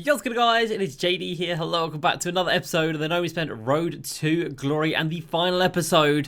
What's good, guys? It is JD here. Hello, welcome back to another episode of the No We Spent Road to Glory and the final episode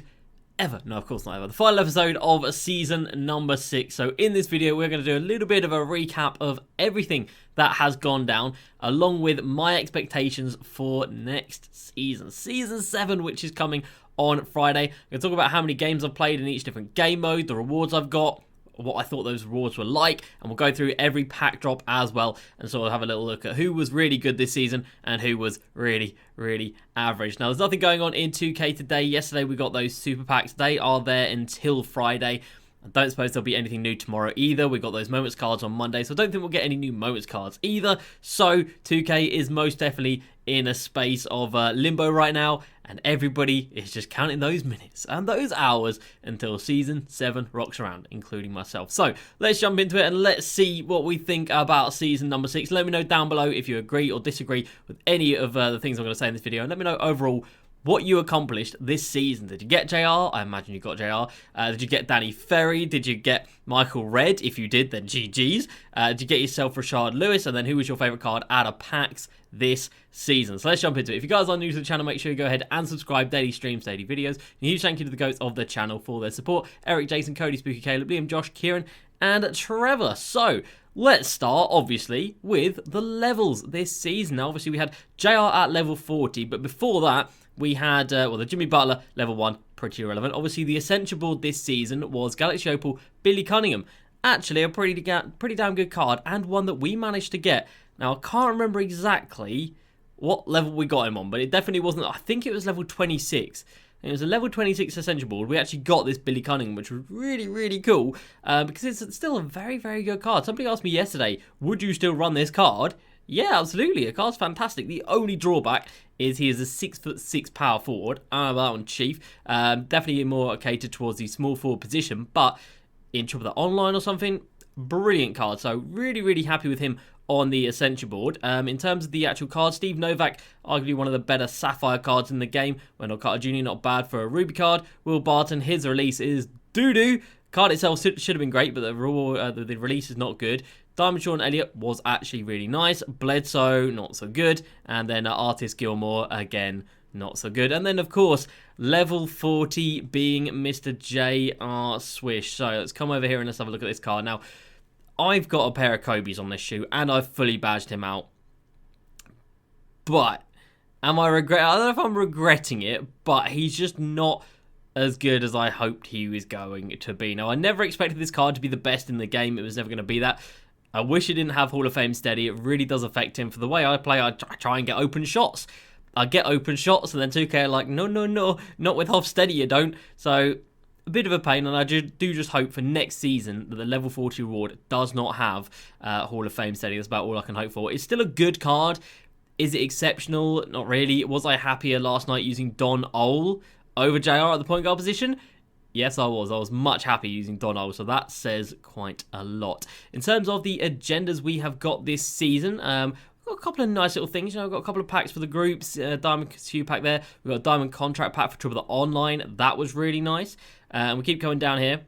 ever. No, of course not ever. The final episode of season number 6. So in this video, we're going to do a little bit of a recap of everything that has gone down, along with my expectations for next season. Season 7, which is coming on Friday. I'm going to talk about how many games I've played in each different game mode, the rewards I've got, what I thought those rewards were like, and we'll go through every pack drop as well, and sort of have a little look at who was really good this season and who was really average. Now, there's nothing going on in 2K today. Yesterday we got those super packs. They are there until Friday. I don't suppose there'll be anything new tomorrow either. We got those moments cards on Monday, so I don't think we'll get any new moments cards either. So 2K is most definitely in a space of limbo right now, and everybody is just counting those minutes and those hours until season 7 rocks around, including myself. So let's jump into it and let's see what we think about season number 6. Let me know down below if you agree or disagree with any of the things I'm going to say in this video, and let me know overall what you accomplished this season. Did you get JR? I imagine you got JR. Did you get Danny Ferry? Did you get Michael Red? If you did, then GG's. Did you get yourself Rashard Lewis? And then who was your favourite card out of packs this season? So let's jump into it. If you guys are new to the channel, make sure you go ahead and subscribe. Daily streams, daily videos. And a huge thank you to the goats of the channel for their support. Eric, Jason, Cody, Spooky, Caleb, Liam, Josh, Kieran, and Trevor. So let's start, obviously, with the levels this season. Now, obviously, we had JR at level 40, but before that, we had, the Jimmy Butler, level 1, pretty irrelevant. Obviously, the Essential board this season was Galaxy Opal, Billy Cunningham. Actually, a pretty damn good card, and one that we managed to get. Now, I can't remember exactly what level we got him on, but it definitely wasn't, I think it was level 26. It was a level 26 Essential board. We actually got this Billy Cunningham, which was really cool, because it's still a very good card. Somebody asked me yesterday, would you still run this card? Yeah, absolutely. The card's fantastic. The only drawback is he is a 6'6" power forward. I don't know about that one, Chief. Definitely more catered towards the small forward position, but in Trouble the Online or something, brilliant card. So really happy with him on the Essential board. In terms of the actual card, Steve Novak, arguably one of the better Sapphire cards in the game. Wendell Carter Jr., not bad for a Ruby card. Will Barton, his release is doo-doo. Card itself should have been great, but the release is not good. Diamond Sean Elliott was actually really nice. Bledsoe, not so good. And then Artist Gilmore, again, not so good. And then, of course, level 40 being Mr. J.R. Swish. So let's come over here and let's have a look at this card. Now, I've got a pair of Kobe's on this shoe, and I've fully badged him out. But, I don't know if I'm regretting it, but he's just not as good as I hoped he was going to be. Now, I never expected this card to be the best in the game. It was never going to be that. I wish he didn't have Hall of Fame steady. It really does affect him. For the way I play, I try and get open shots. I get open shots, and then 2K are like, no, not with Hoff steady, you don't. So, a bit of a pain, and I do just hope for next season that the level 40 reward does not have Hall of Fame steady. That's about all I can hope for. It's still a good card. Is it exceptional? Not really. Was I happier last night using Don Ole over JR at the point guard position? Yes, I was. I was much happy using Don Ole, so that says quite a lot. In terms of the agendas we have got this season, we've got a couple of nice little things. You know, we've got a couple of packs for the groups. Diamond Q pack there. We've got a Diamond Contract pack for Trouble the Online. That was really nice. And we keep going down here.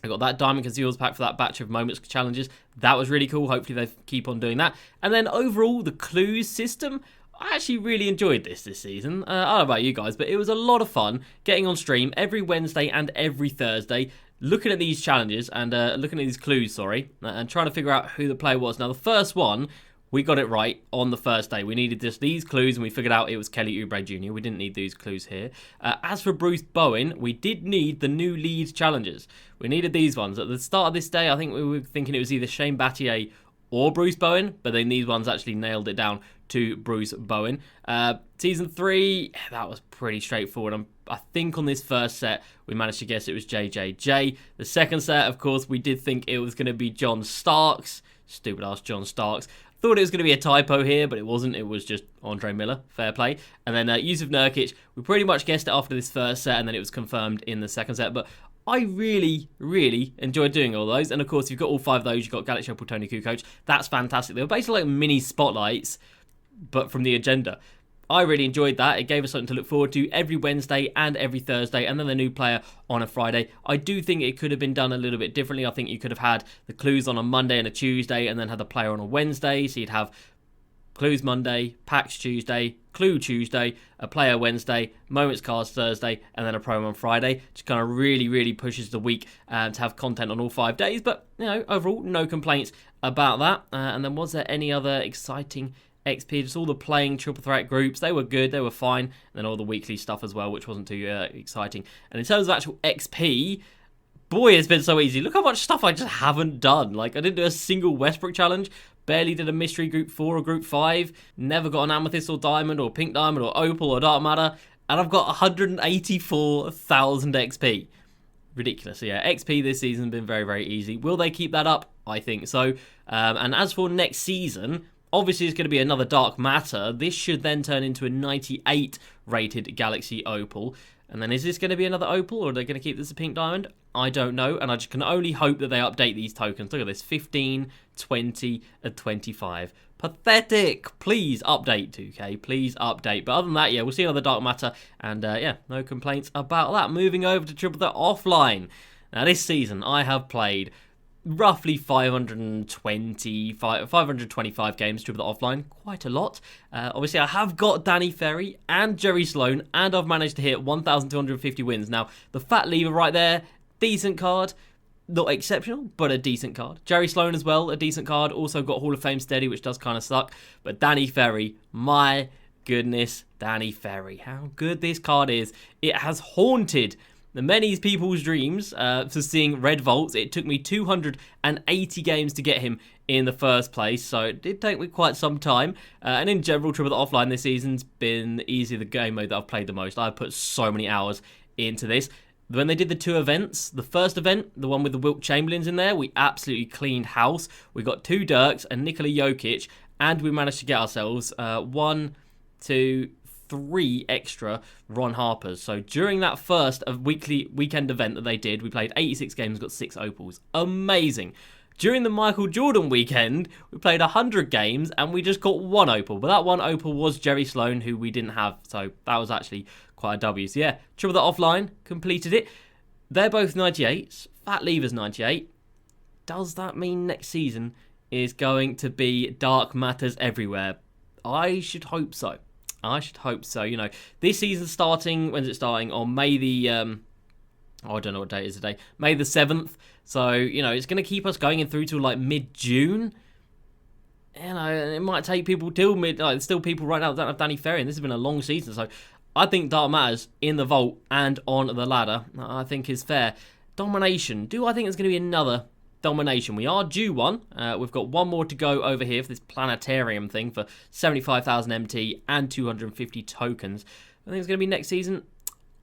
I got that Diamond Conceals pack for that batch of Moments challenges. That was really cool. Hopefully they keep on doing that. And then overall, the clues system, I actually really enjoyed this season. I don't know about you guys, but it was a lot of fun getting on stream every Wednesday and every Thursday, looking at these challenges and looking at these clues, and trying to figure out who the player was. Now, the first one, we got it right on the first day. We needed just these clues, and we figured out it was Kelly Oubre Jr. We didn't need these clues here. As for Bruce Bowen, we did need the new Leeds challenges. We needed these ones. At the start of this day, I think we were thinking it was either Shane Battier or Bruce Bowen, but then these ones actually nailed it down to Bruce Bowen. Season 3, that was pretty straightforward. I think on this first set, we managed to guess it was JJJ. The second set, of course, we did think it was going to be John Starks. Stupid ass John Starks. Thought it was going to be a typo here, but it wasn't. It was just Andre Miller. Fair play. And then Yusuf Nurkic, we pretty much guessed it after this first set, and then it was confirmed in the second set. But I really enjoyed doing all those. And of course, you've got all 5 of those. You've got Galaxy Opal, Tony Kukoc. That's fantastic. They were basically like mini spotlights, but from the agenda. I really enjoyed that. It gave us something to look forward to every Wednesday and every Thursday, and then the new player on a Friday. I do think it could have been done a little bit differently. I think you could have had the clues on a Monday and a Tuesday, and then had the player on a Wednesday, so you'd have Clues Monday, Packs Tuesday, Clue Tuesday, a Player Wednesday, Moments Cards Thursday, and then a promo on Friday. Just kind of really pushes the week to have content on all 5 days. But, you know, overall, no complaints about that. And then was there any other exciting XP? Just all the playing triple threat groups. They were good. They were fine. And then all the weekly stuff as well, which wasn't too exciting. And in terms of actual XP, boy, it's been so easy. Look how much stuff I just haven't done. Like, I didn't do a single Westbrook challenge. Barely did a mystery group 4 or group 5. Never got an amethyst or diamond or pink diamond or opal or dark matter. And I've got 184,000 XP. Ridiculous. So yeah, XP this season has been very easy. Will they keep that up? I think so. And as for next season, obviously it's going to be another dark matter. This should then turn into a 98 rated Galaxy Opal. And then is this going to be another Opal, or are they going to keep this a pink diamond? I don't know, and I just can only hope that they update these tokens. Look at this, 15, 20, and 25. Pathetic. Please update, 2K. Please update. But other than that, yeah, we'll see another dark matter, and yeah, no complaints about that. Moving over to Triple Threat Offline. Now, this season, I have played roughly 525 games Triple Threat Offline, quite a lot. Obviously, I have got Danny Ferry and Jerry Sloan, and I've managed to hit 1,250 wins. Now, the fat lever right there, decent card. Not exceptional, but a decent card. Jerry Sloan as well, a decent card. Also got Hall of Fame steady, which does kind of suck. But Danny Ferry, my goodness, Danny Ferry. How good this card is. It has haunted many people's dreams for seeing red vaults. It took me 280 games to get him in the first place, so it did take me quite some time. And in general, Triple Threat Offline this season's been easily the game mode that I've played the most. I've put so many hours into this. When they did the 2 events, the first event, the one with the Wilt Chamberlains in there, we absolutely cleaned house. We got 2 Dirks and Nikola Jokic, and we managed to get ourselves 1, 2, 3 extra Ron Harpers. So during that first weekend event that they did, we played 86 games, got 6 opals. Amazing. During the Michael Jordan weekend, we played 100 games and we just got 1 opal. But that 1 opal was Jerry Sloan, who we didn't have. So that was actually quite a W. So yeah, Triple Threat Offline, completed it. They're both 98s. Fat Lever's 98. Does that mean next season is going to be dark matters everywhere? I should hope so. I should hope so. You know, this season starting, when's it starting? On May the, I don't know what date it is today. May the 7th. So, you know, it's going to keep us going in through till like mid-June. You know, it might take people till mid, like, there's still people right now that don't have Danny Ferry, and this has been a long season. So, I think dark matters in the vault and on the ladder, I think is fair. Domination. Do I think there's going to be another domination? We are due one. We've got one more to go over here for this planetarium thing for 75,000 MT and 250 tokens. I think it's going to be next season.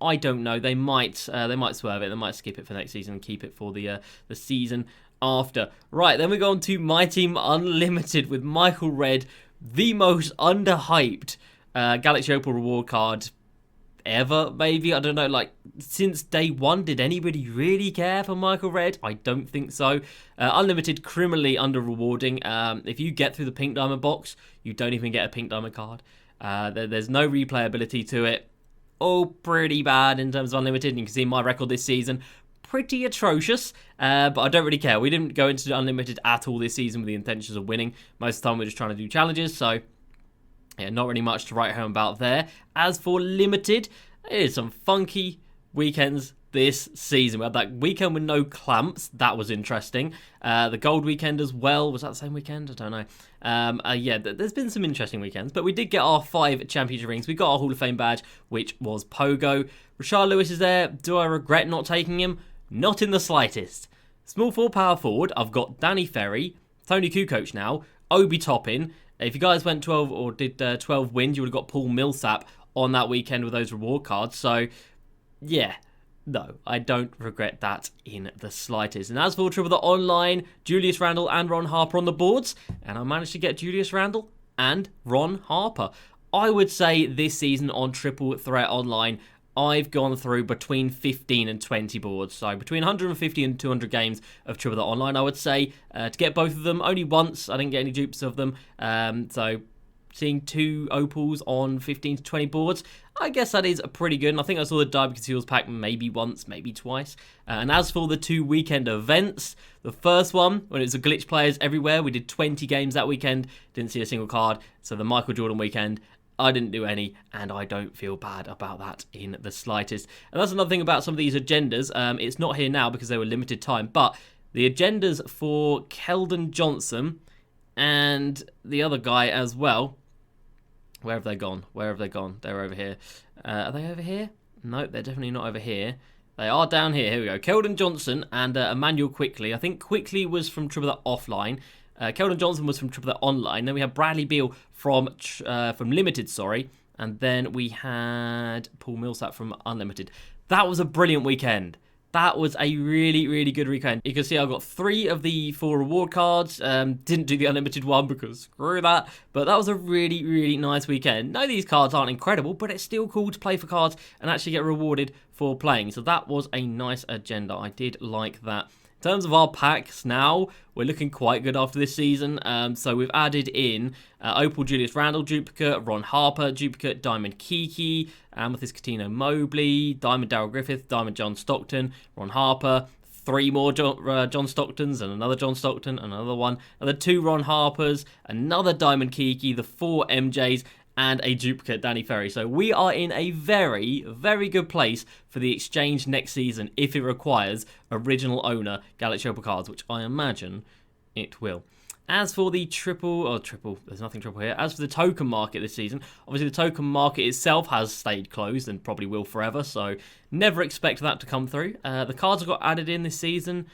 I don't know. They might swerve it. They might skip it for next season and keep it for the season after. Right, then we go on to My Team Unlimited with Michael Red, the most underhyped Galaxy Opal reward card ever, maybe. I don't know, like, since day one, did anybody really care for Michael Red? I don't think so. Unlimited, criminally under rewarding. If you get through the pink diamond box, you don't even get a pink diamond card. There's no replayability to it. Oh, pretty bad in terms of unlimited. And you can see my record this season, pretty atrocious, but I don't really care. We didn't go into unlimited at all this season with the intentions of winning. Most of the time we're just trying to do challenges, so yeah, not really much to write home about there. As for limited, it is some funky weekends this season. We had that weekend with no clamps. That was interesting. The gold weekend as well. Was that the same weekend? I don't know. Yeah, there's been some interesting weekends, but we did get our 5 championship rings. We got our Hall of Fame badge, which was Pogo. Rashard Lewis is there. Do I regret not taking him? Not in the slightest. Small forward, power forward, I've got Danny Ferry, Tony Kukoc now, Obi Toppin. If you guys went 12 or did 12 wins, you would have got Paul Millsap on that weekend with those reward cards. So, yeah. No, I don't regret that in the slightest. And as for Triple Threat Online, Julius Randle and Ron Harper on the boards. And I managed to get Julius Randle and Ron Harper. I would say this season on Triple Threat Online, I've gone through between 15 and 20 boards. So between 150 and 200 games of Triple Threat Online, I would say. To get both of them, only once. I didn't get any dupes of them. So seeing 2 opals on 15 to 20 boards, I guess that is pretty good, and I think I saw the Diamond Seals pack maybe once, maybe twice. And as for the 2 weekend events, the first one, when it was a glitch players everywhere, we did 20 games that weekend, didn't see a single card. So the Michael Jordan weekend, I didn't do any, and I don't feel bad about that in the slightest. And that's another thing about some of these agendas. It's not here now because they were limited time, but the agendas for Keldon Johnson and the other guy as well. Where have they gone? Where have they gone? They're over here. Are they over here? No, they're definitely not over here. They are down here. Here we go. Keldon Johnson and Emmanuel Quickly. I think Quickly was from Triple Threat Offline. Keldon Johnson was from Triple Threat Online. Then we had Bradley Beal from Limited, sorry. And then we had Paul Millsap from Unlimited. That was a brilliant weekend. That was a really, really good weekend. You can see I got 3 of the 4 reward cards. Didn't do the unlimited one because screw that. But that was a really, really nice weekend. No, these cards aren't incredible, but it's still cool to play for cards and actually get rewarded for playing. So that was a nice agenda. I did like that. In terms of our packs now, we're looking quite good after this season. So we've added in Opal Julius Randle duplicate, Ron Harper duplicate, Diamond Kiki, Amethyst Coutinho Mobley, Diamond Darryl Griffith, Diamond John Stockton, Ron Harper, 3 more John Stocktons, and another John Stockton, another one, another 2 Ron Harpers, another Diamond Kiki, the 4 MJs, and a duplicate Danny Ferry. So we are in a very, very good place for the exchange next season if it requires original owner Galaxy Opal cards, which I imagine it will. As for the triple, there's nothing triple here. As for the token market this season, obviously the token market itself has stayed closed and probably will forever, so never expect that to come through. The cards that got added in this season,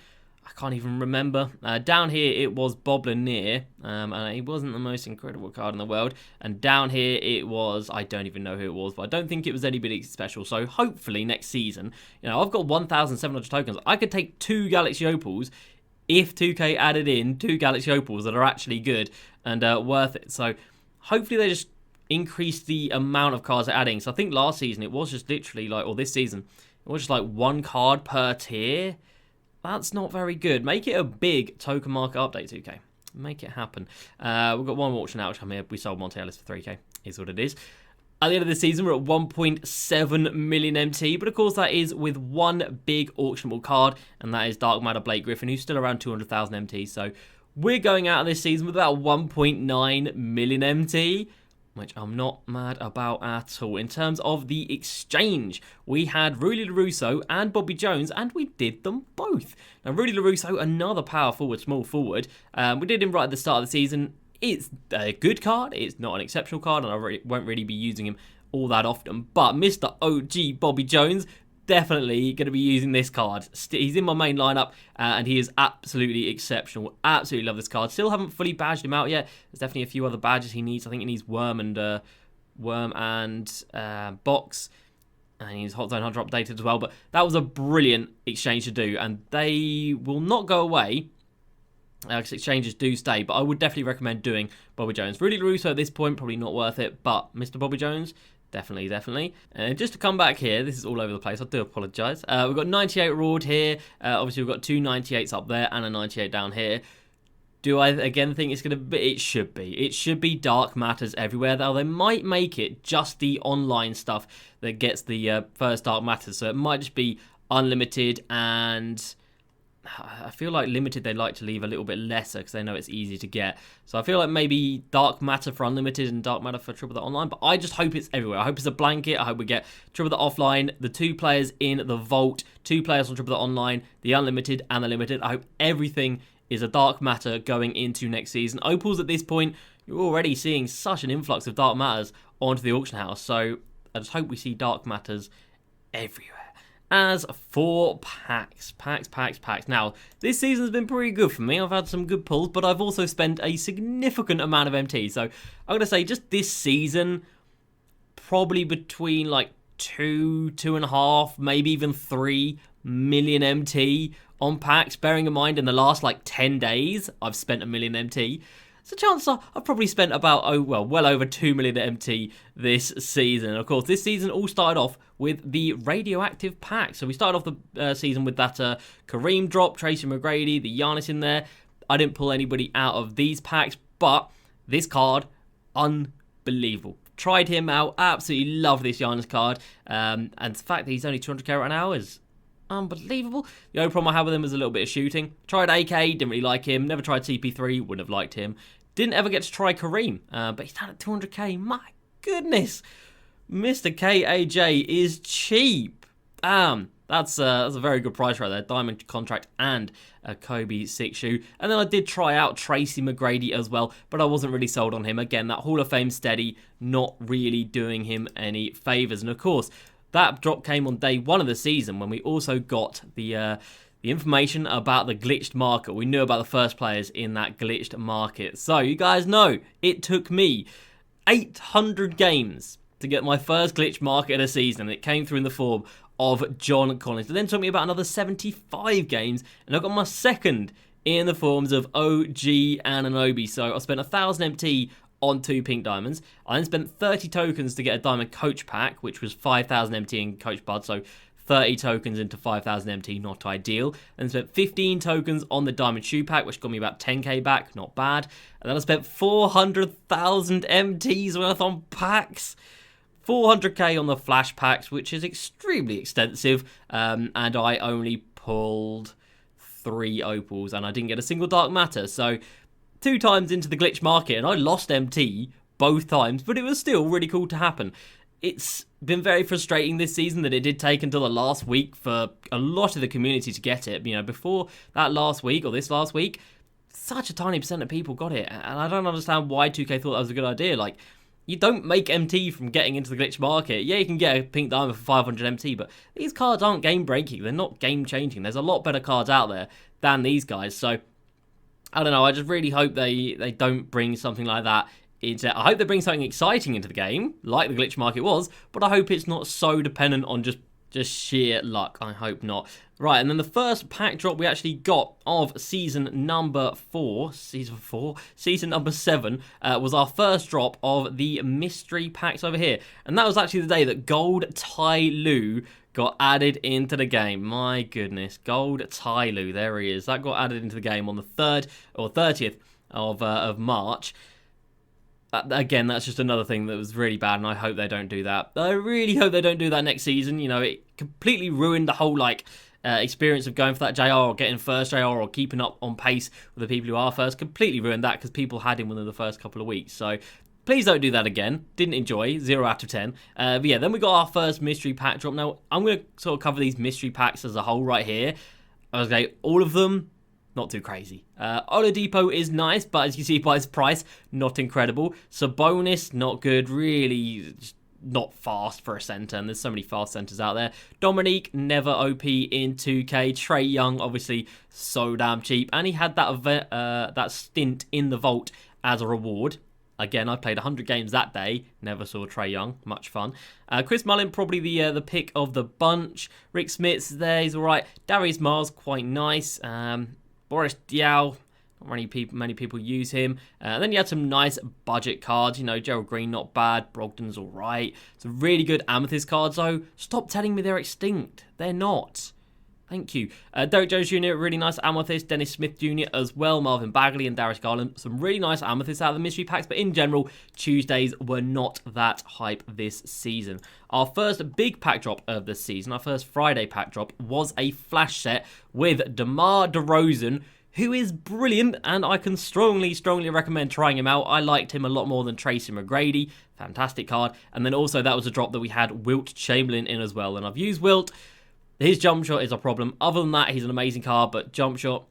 I can't even remember. Down here, it was Bob Lanier, and it wasn't the most incredible card in the world. And down here, it was, I don't even know who it was, but I don't think it was anybody special. So hopefully next season, I've got 1,700 tokens. I could take 2 Galaxy Opals if 2K added in 2 Galaxy Opals that are actually good and worth it. So hopefully they just increase the amount of cards they're adding. So I think last season, it was just literally or this season, it was just 1 card per tier. That's not very good. Make it a big token market update, 2K. Make it happen. We've got one auction out, which come here. We sold Monte Ellis for 3K. Is what it is. At the end of the season, we're at 1.7 million MT. But of course, that is with one big auctionable card. And that is Dark Matter Blake Griffin, who's still around 200,000 MT. So we're going out of this season with about 1.9 million MT. Which I'm not mad about at all. In terms of the exchange, we had Rudy LaRusso and Bobby Jones, and we did them both. Now, Rudy LaRusso, another power forward, small forward. We did him right at the start of the season. It's a good card. It's not an exceptional card, and I won't really be using him all that often. But Mr. OG Bobby Jones, definitely going to be using this card. He's in my main lineup, and he is absolutely exceptional. Absolutely love this card. Still haven't fully badged him out yet. There's definitely a few other badges he needs. I think he needs Worm and Box. And he needs Hot Zone Hunter updated as well. But that was a brilliant exchange to do, and they will not go away. Because exchanges do stay, but I would definitely recommend doing Bobby Jones. Rudy LaRusso at this point, probably not worth it, but Mr. Bobby Jones, definitely. And just to come back here, this is all over the place. I do apologise. We've got 98 reward here. Obviously, we've got 2 98s up there and a 98 down here. Do I, again, think it's going to be? It should be. It should be Dark Matters everywhere, though. They might make it just the online stuff that gets the first Dark Matters. So it might just be Unlimited and... I feel like Limited they like to leave a little bit lesser because they know it's easy to get. So I feel like maybe Dark Matter for Unlimited and Dark Matter for Triple Threat Online. But I just hope it's everywhere. I hope it's a blanket. I hope we get Triple Threat Offline, the 2 players in the Vault, 2 players on Triple Threat Online, the Unlimited and the Limited. I hope everything is a Dark Matter going into next season. Opals at this point, you're already seeing such an influx of Dark Matters onto the auction house. So I just hope we see Dark Matters everywhere. As for packs. Now, this season's been pretty good for me. I've had some good pulls, but I've also spent a significant amount of MT. So I'm going to say just this season, probably between 2.5, maybe even 3 million MT on packs. Bearing in mind, in the last 10 days, I've spent 1 million MT. So chances are I've probably spent about, well over 2 million MT this season. Of course, this season all started off with the Radioactive Pack. So we started off the season with that Kareem drop, Tracy McGrady, the Giannis in there. I didn't pull anybody out of these packs, but this card, unbelievable. tried him out. Absolutely love this Giannis card. And the fact that he's only 200k right now is unbelievable. The only problem I had with him was a little bit of shooting. Tried AK, didn't really like him. Never tried CP3, wouldn't have liked him. Didn't ever get to try Kareem, but he's down at 200k. My goodness. Mr. KAJ is cheap. That's a very good price right there. Diamond contract and a Kobe 6 shoe. And then I did try out Tracy McGrady as well, but I wasn't really sold on him. Again, that Hall of Fame steady, not really doing him any favours. And of course, that drop came on day 1 of the season when we also got the information about the glitched market. We knew about the first players in that glitched market. So you guys know it took me 800 games to get my first glitched market of the season. It came through in the form of John Collins. It then took me about another 75 games, and I got my second in the forms of OG Anunoby. So I spent 1,000 MT on 2 pink diamonds. I then spent 30 tokens to get a diamond coach pack, which was 5,000 MT in coach bud, so 30 tokens into 5,000 MT, not ideal. Then spent 15 tokens on the diamond shoe pack, which got me about 10k back, not bad. And then I spent 400,000 MTs worth on packs. 400k on the flash packs, which is extremely extensive, and I only pulled 3 opals, and I didn't get a single dark matter. So 2 times into the glitch market, and I lost MT both times, but it was still really cool to happen. It's been very frustrating this season that it did take until the last week for a lot of the community to get it. You know, before that last week, or this last week, such a tiny percent of people got it, and I don't understand why 2K thought that was a good idea. Like, you don't make MT from getting into the glitch market. Yeah, you can get a pink diamond for 500 MT, but these cards aren't game-breaking. They're not game-changing. There's a lot better cards out there than these guys. So, I don't know. I just really hope they don't bring something like that into... I hope they bring something exciting into the game, like the glitch market was, but I hope it's not so dependent on just sheer luck. I hope not. Right, and then the first pack drop we actually got of season number 7, was our first drop of the mystery packs over here. And that was actually the day that Gold Tai Lu got added into the game. My goodness, Gold Tai Lu, there he is. That got added into the game on the 3rd or 30th of March. Again, that's just another thing that was really bad, and I hope they don't do that. I really hope they don't do that next season. You know, it completely ruined the whole, like, experience of going for that JR or getting first JR or keeping up on pace with the people who are first. Completely ruined that because people had him within the first couple of weeks. So please don't do that again. Didn't enjoy. 0 out of 10. But yeah, then we got our first mystery pack drop. Now, I'm going to sort of cover these mystery packs as a whole right here. Okay, all of them, not too crazy. Oladipo is nice, but as you see by his price, not incredible. Sabonis, not good. Really not fast for a center, and there's so many fast centers out there. Dominique, never OP in 2K. Trae Young, obviously so damn cheap, and he had that stint in the vault as a reward. Again, I played 100 games that day. Never saw Trae Young. Much fun. Chris Mullin, probably the pick of the bunch. Rick Smith's there. He's all right. Darius Miles, quite nice. Boris Diaw, not many people use him. Then you had some nice budget cards. You know, Gerald Green, not bad. Brogdon's all right. Some really good Amethyst cards, though. Stop telling me they're extinct. They're not. Thank you. Derek Jones Jr., really nice Amethyst. Dennis Smith Jr. as well. Marvin Bagley and Darius Garland. Some really nice Amethysts out of the mystery packs. But in general, Tuesdays were not that hype this season. Our first big pack drop of the season, our first Friday pack drop, was a flash set with DeMar DeRozan, who is brilliant, and I can strongly recommend trying him out. I liked him a lot more than Tracy McGrady. Fantastic card. And then also that was a drop that we had Wilt Chamberlain in as well. And I've used Wilt. His jump shot is a problem. Other than that, he's an amazing card, but jump shot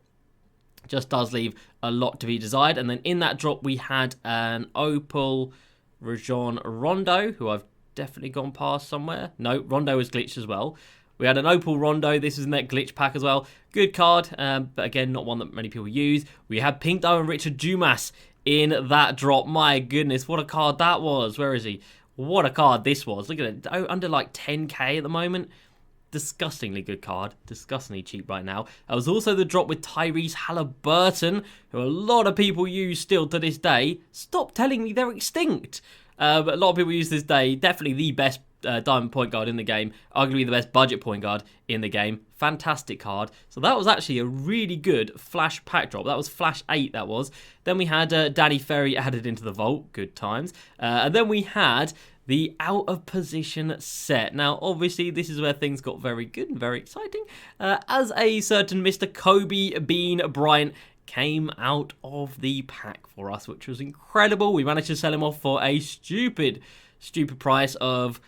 just does leave a lot to be desired. And then in that drop, we had an Opal Rajon Rondo, who I've definitely gone past somewhere. No, Rondo was glitched as well. We had an Opal Rondo. This is in that glitch pack as well. Good card, but again, not one that many people use. We had Pink Diamond Richard Dumas in that drop. My goodness, what a card that was. Where is he? What a card this was. Look at it. Under like 10k at the moment. Disgustingly good card. Disgustingly cheap right now. That was also the drop with Tyrese Halliburton, who a lot of people use still to this day. Stop telling me they're extinct. But a lot of people use this day. Definitely the best diamond point guard in the game, arguably the best budget point guard in the game. Fantastic card. So that was actually a really good flash pack drop. That was flash 8, that was. Then we had Danny Ferry added into the vault. Good times. And then we had the out of position set. Now, obviously, this is where things got very good and very exciting. As a certain Mr. Kobe Bean Bryant came out of the pack for us, which was incredible. We managed to sell him off for a stupid price of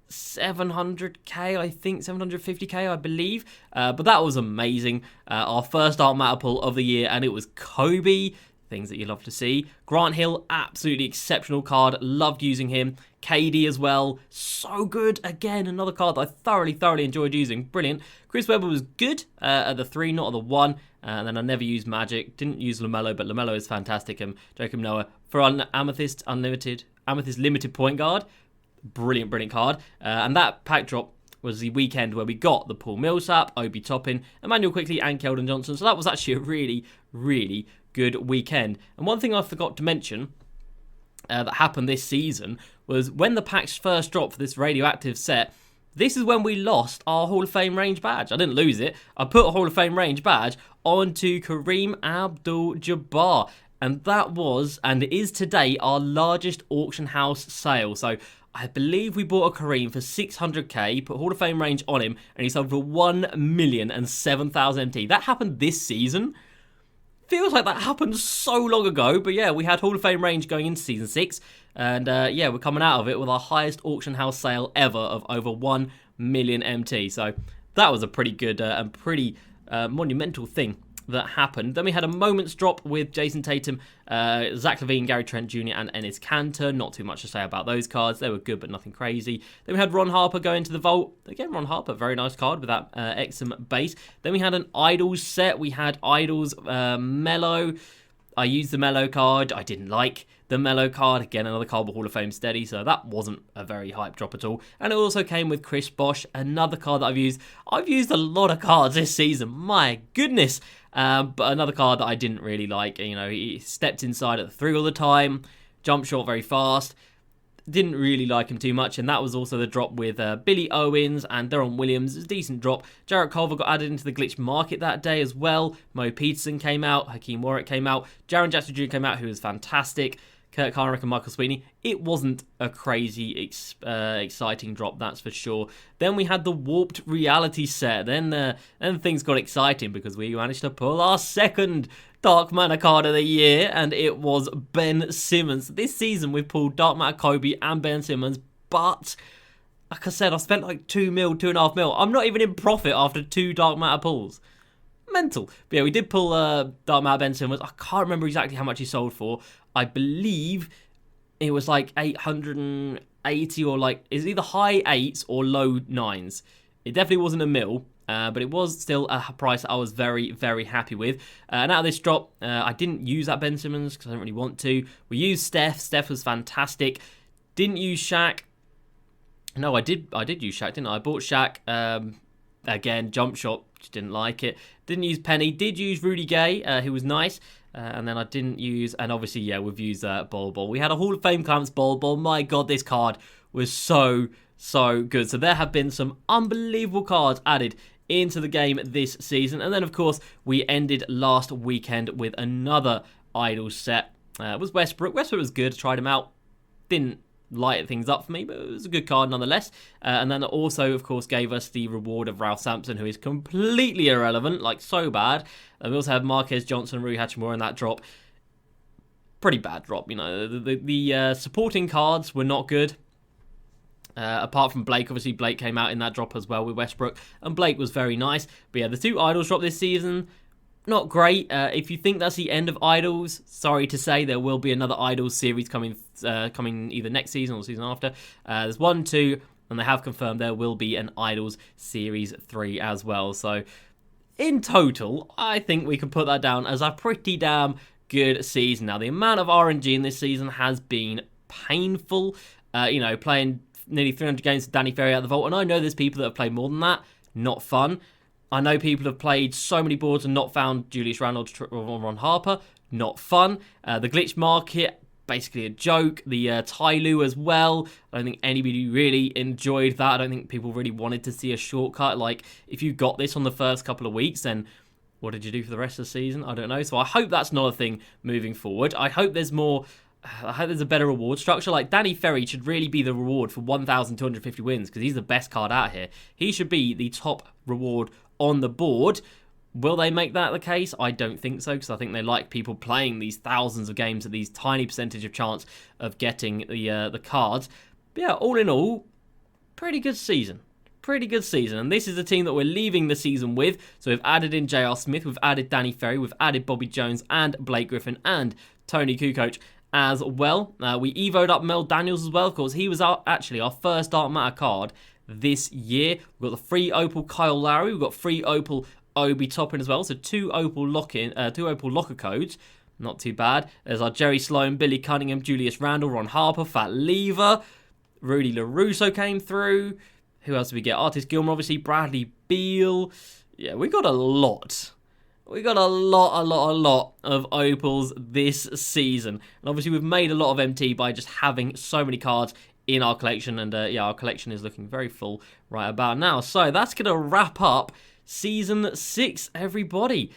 700k, I think, 750k, I believe. But that was amazing. Our first Dark Matter pull of the year, and it was Kobe. Things that you love to see. Grant Hill, absolutely exceptional card. Loved using him. KD as well. So good. Again, another card that I thoroughly enjoyed using. Brilliant. Chris Webber was good at the 3, not at the 1. And then I never used Magic. Didn't use LaMelo, but LaMelo is fantastic. And Joakim Noah for Amethyst Limited point guard. Brilliant card. And that pack drop was the weekend where we got the Paul Millsap, Obi Toppin, Emmanuel Quickley, and Keldon Johnson. So that was actually a really good weekend. And one thing I forgot to mention that happened this season was when the packs first dropped for this Radioactive set, this is when we lost our Hall of Fame range badge. I didn't lose it. I put a Hall of Fame range badge onto Kareem Abdul-Jabbar. And that was, and is today, our largest auction house sale. So I believe we bought a Kareem for 600k, put Hall of Fame range on him, and he sold for 1,007,000 MT. That happened this season. Feels like that happened so long ago, but yeah, we had Hall of Fame range going into Season 6, and yeah, we're coming out of it with our highest auction house sale ever of over 1 million MT, so that was a pretty good and pretty monumental thing that happened. Then we had a moment's drop with Jason Tatum, Zach LaVine, Gary Trent Jr. and Enes Kanter. Not too much to say about those cards. They were good, but nothing crazy. Then we had Ron Harper go into the vault. Again, Ron Harper, very nice card with that Exum base. Then we had an Idols set. We had Idols Mellow. I used the Mellow card. I didn't like the Mellow card. Again, another card with Hall of Fame steady, so that wasn't a very hype drop at all. And it also came with Chris Bosh, another card that I've used. I've used a lot of cards this season. My goodness. But another card that I didn't really like. You know, he stepped inside at the 3 all the time, jumped short very fast. Didn't really like him too much, and that was also the drop with Billy Owens and Deron Williams. It was a decent drop. Jarrett Culver got added into the glitch market that day as well. Mo Peterson came out. Hakeem Warwick came out. Jaren Jackson Jr. came out, who was fantastic. Kirk Heinrich and Michael Sweeney. It wasn't a crazy, exciting drop, that's for sure. Then we had the Warped Reality set. Then things got exciting because we managed to pull our second Dark Matter card of the year, and it was Ben Simmons. This season we've pulled Dark Matter Kobe and Ben Simmons, but like I said, I spent like 2 mil, 2.5 mil. I'm not even in profit after 2 Dark Matter pulls. Mental. But yeah, we did pull Dark Matter Ben Simmons. I can't remember exactly how much he sold for. I believe it was like 880 or like, it's either high 8s or low 9s. It definitely wasn't a mil, but it was still a price that I was very happy with. And out of this drop, I didn't use that Ben Simmons because I didn't really want to. We used Steph. Steph was fantastic. Didn't use Shaq. No, I did use Shaq, didn't I? I bought Shaq. Again, jump shot. Just didn't like it. Didn't use Penny. Did use Rudy Gay, who was nice. And then I didn't use, and obviously, yeah, we've used Bol Bol. We had a Hall of Fame clamps Bol Bol. My God, this card was so good. So there have been some unbelievable cards added into the game this season. And then, of course, we ended last weekend with another Idol set. It was Westbrook. Westbrook was good. Tried him out. Didn't light things up for me, but it was a good card nonetheless. And then it also, of course, gave us the reward of Ralph Sampson, who is completely irrelevant, like so bad. And we also had Marquez Johnson, Rui Hachimura in that drop. Pretty bad drop, you know. The supporting cards were not good. Apart from Blake, obviously Blake came out in that drop as well with Westbrook, and Blake was very nice. But yeah, the 2 Idols drop this season, not great. If you think that's the end of Idols, sorry to say, there will be another Idols series coming either next season or season after. There's 1, 2, and they have confirmed there will be an Idols Series 3 as well. So in total, I think we can put that down as a pretty damn good season. Now, the amount of RNG in this season has been painful. You know, playing nearly 300 games with Danny Ferry out of the vault, and I know there's people that have played more than that. Not fun. I know people have played so many boards and not found Julius Randle or Ron Harper. Not fun. The glitch market, basically a joke. The Tyloo as well. I don't think anybody really enjoyed that. I don't think people really wanted to see a shortcut. Like, if you got this on the first couple of weeks, then what did you do for the rest of the season? I don't know. So I hope that's not a thing moving forward. I hope there's more... I hope there's a better reward structure. Like, Danny Ferry should really be the reward for 1,250 wins because he's the best card out here. He should be the top reward on the board. Will they make that the case? I don't think so because I think they like people playing these thousands of games at these tiny percentage of chance of getting the cards. But yeah, all in all, pretty good season. Pretty good season. And this is the team that we're leaving the season with. So we've added in JR Smith, we've added Danny Ferry, we've added Bobby Jones and Blake Griffin and Tony Kukoc as well. We evoed up Mel Daniels as well. Of course, he was actually our first Dark Matter card this year. We've got the free Opal Kyle Lowry. We've got free Opal Obi Toppin as well. So two Opal locker codes. Not too bad. There's our Jerry Sloan, Billy Cunningham, Julius Randle, Ron Harper, Fat Lever. Rudy LaRusso came through. Who else did we get? Artis Gilmore, obviously. Bradley Beal. Yeah, we got a lot. We got a lot of Opals this season. And obviously we've made a lot of MT by just having so many cards in our collection. And yeah, our collection is looking very full right about now. So that's going to wrap up Season 6, everybody.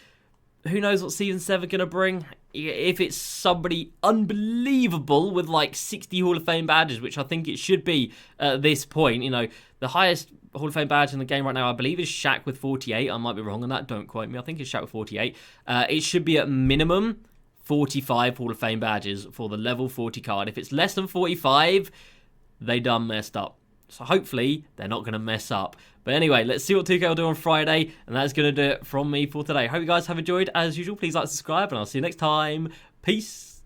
Who knows what Season 7 going to bring? If it's somebody unbelievable with like 60 Hall of Fame badges, which I think it should be at this point. You know, the highest Hall of Fame badge in the game right now, I believe, is Shaq with 48. I might be wrong on that. Don't quote me. I think it's Shaq with 48. It should be at minimum 45 Hall of Fame badges for the level 40 card. If it's less than 45, they done messed up. So hopefully they're not going to mess up. But anyway, let's see what 2K will do on Friday. And that's going to do it from me for today. Hope you guys have enjoyed. As usual, please like, subscribe, and I'll see you next time. Peace.